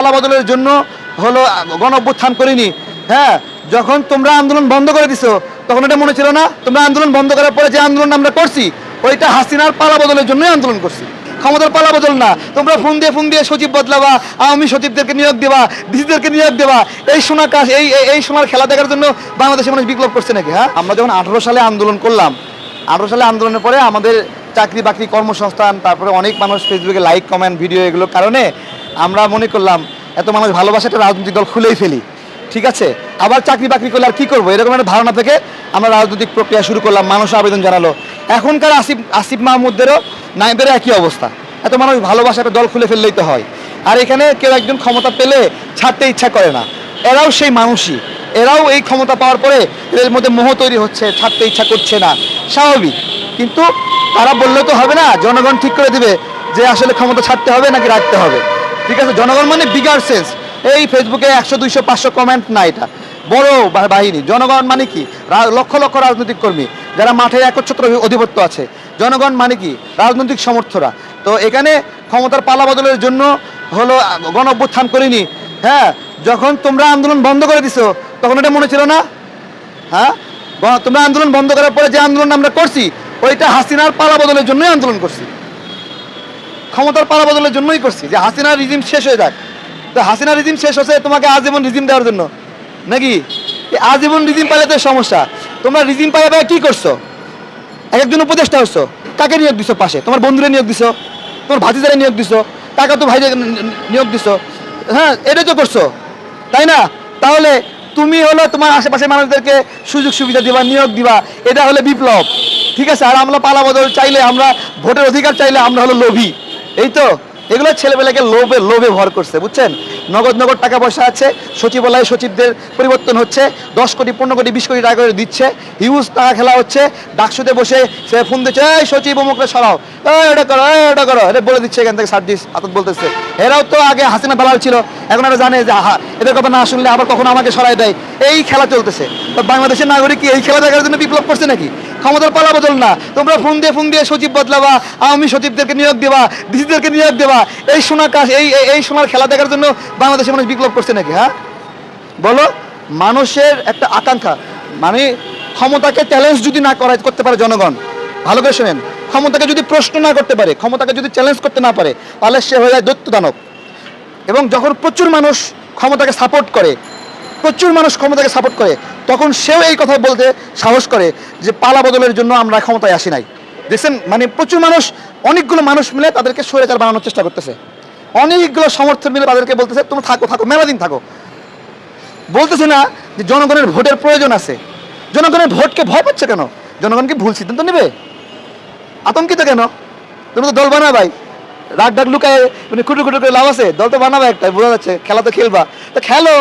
পালা বদলের জন্য হলো গণ অভ্যুত্থান করিনি। হ্যাঁ, যখন তোমরা আন্দোলন বন্ধ করে দিছো তখন এটা মনে ছিল না? তোমরা আন্দোলন বন্ধ করার পরে যে আন্দোলন আমরা করছি ওইটা হাসিনার পালা বদলের জন্যই আন্দোলন করছি, ক্ষমতার পালা বদল না। তোমরা ফোন দিয়ে সচিব বদলাবা, আওয়ামী সচিবদেরকে নিয়োগ দেবা, ডিসিদেরকে নিয়োগ দেবা, এই সোনা কাজ এই সোনার খেলা দেখার জন্য বাংলাদেশের মানুষ বিপ্লব করছে নাকি? হ্যাঁ, আমরা যখন 18 সালে আন্দোলন করলাম, 18 সালে আন্দোলনের পরে আমাদের চাকরি বাকরি কর্মসংস্থান, তারপরে অনেক মানুষ ফেসবুকে লাইক কমেন্ট ভিডিও এগুলোর কারণে আমরা মনে করলাম এত মানুষ ভালোবাসে একটা রাজনৈতিক দল খুলেই ফেলি, ঠিক আছে। আবার চাকরি বাকরি করলে আর কী করবো, এরকম একটা ধারণা থেকে আমরা রাজনৈতিক প্রক্রিয়া শুরু করলাম, মানুষ আবেদন জানালো। এখনকার আসিফ মাহমুদেরও নাইবেরও একই অবস্থা, এত মানুষ ভালোবাসা একটা দল খুলে ফেললেই তো হয়। আর এখানে কেউ একজন ক্ষমতা পেলে ছাড়তে ইচ্ছা করে না, এরাও সেই মানুষই, এরাও এই ক্ষমতা পাওয়ার পরে এদের মধ্যে মোহ তৈরি হচ্ছে, ছাড়তে ইচ্ছা করছে না, স্বাভাবিক। কিন্তু তারা বললে তো হবে না, জনগণ ঠিক করে দিবে যে আসলে ক্ষমতা ছাড়তে হবে নাকি রাখতে হবে, ঠিক আছে। জনগণ মানে বিগার সেন্স, এই ফেসবুকে 100 200 500 কমেন্ট না, এটা বড় বাহিনী। জনগণ মানে কি? লক্ষ লক্ষ রাজনৈতিক কর্মী যারা মাঠে একচ্ছত্র অধিপত্য আছে। জনগণ মানে কি? রাজনৈতিক সমর্থকরা। তো এখানে ক্ষমতার পালা বদলের জন্য হলো গণ অভ্যুত্থান করিনি। হ্যাঁ, যখন তোমরা আন্দোলন বন্ধ করে দিছো তখন এটা মনে ছিল না? হ্যাঁ, তোমরা আন্দোলন বন্ধ করার পরে যে আন্দোলন আমরা করছি ওইটা হাসিনার পালা বদলের জন্যই আন্দোলন করছি, ক্ষমতার পালা বদলের জন্যই করছি, যে হাসিনার রিজিম শেষ হয়ে যাক। তো হাসিনা রিজিম শেষ হচ্ছে তোমাকে আজীবন রিজিম দেওয়ার জন্য নাকি? আজীবন রিজিম পাইলে তো সমস্যা। তোমরা রিজিম পাইলে কি করছো? একজন উপদেষ্টা হচ্ছো, কাকে নিয়োগ দিছো? পাশে তোমার বন্ধুরা নিয়োগ দিছো, তোমার ভাতিজারা নিয়োগ দিছো, কাকা তো ভাই নিয়োগ দিছো। হ্যাঁ, এটাই তো করছো, তাই না? তাহলে তুমি হলো তোমার আশেপাশে মানুষদেরকে সুযোগ সুবিধা দিবা, নিয়োগ দিবা, এটা হলো বিপ্লব, ঠিক আছে। আর আমরা পালা বদল চাইলে, আমরা ভোটের অধিকার চাইলে আমরা হলো লোভী, এই তো। এগুলো ছেলেবেলাকে লোভে ভর করছে, বুঝছেন। নগদ টাকা পয়সা আছে, সচিবালয়ে সচিবদের পরিবর্তন হচ্ছে, 10 কোটি 15 কোটি 20 কোটি টাকা করে দিচ্ছে, হিউজ টাকা খেলা হচ্ছে। ডাকসুতে বসে সে ফোন দিচ্ছে, এই সচিব অমুকরে সরাও, এটা করো এটা করো, এটা বলে দিচ্ছে এখান থেকে সার্জিস আতত বলতেছে। এরাও তো আগে হাসিনা দালাল ছিল, এখন এরা জানে যে এদের কথা না শুনলে আবার কখনো আমাকে সরাই দেয়, এই খেলা চলতেছে। তো বাংলাদেশের নাগরিক কি এই খেলা দেখার জন্য বিপ্লব করছে নাকি? ক্ষমতার পালা বদল না। তোমরা ফোন দিয়ে সচিব বদলাবা, আওয়ামী সচিবদেরকে নিয়োগ দেবা, ডিসিদেরকে নিয়োগ দেবা, এই সোনা কাজ এই সোনার খেলা দেখার জন্য বাংলাদেশের মানুষ বিপ্লব করছে নাকি? হ্যাঁ, বলো। মানুষের একটা আকাঙ্ক্ষা, মানে ক্ষমতাকে চ্যালেঞ্জ যদি না করতে পারে জনগণ, ভালো করে শোনেন, ক্ষমতাকে যদি প্রশ্ন না করতে পারে, ক্ষমতাকে যদি চ্যালেঞ্জ করতে না পারে, তাহলে সে হয়ে যায় দৈত্য দানব। এবং যখন প্রচুর মানুষ ক্ষমতাকে সাপোর্ট করে, তখন সেও এই কথা বলতে সাহস করে যে পালা বদলের জন্য আমরা ক্ষমতায় আসি নাই। দেখছেন, মানে প্রচুর মানুষ, অনেকগুলো মানুষ মিলে তাদেরকে স্বৈরাচার বানানোর চেষ্টা করতেছে, অনেকগুলো সমর্থন মিলে তাদেরকে বলতেছে তুমি থাকো মেলা দিন থাকো। বলতেছে না যে জনগণের ভোটের প্রয়োজন আছে। জনগণের ভোটকে ভয় পাচ্ছে কেন? জনগণকে ভুল সিদ্ধান্ত নেবে, আতঙ্কিত কেন? তুমি তো দল বানাবাই, রাগ ডাক লুকায় মানে খুঁটু করে লাভ আছে? দল তো বানাবে একটা, বোঝা যাচ্ছে, খেলা তো খেলবা, তো খেলো।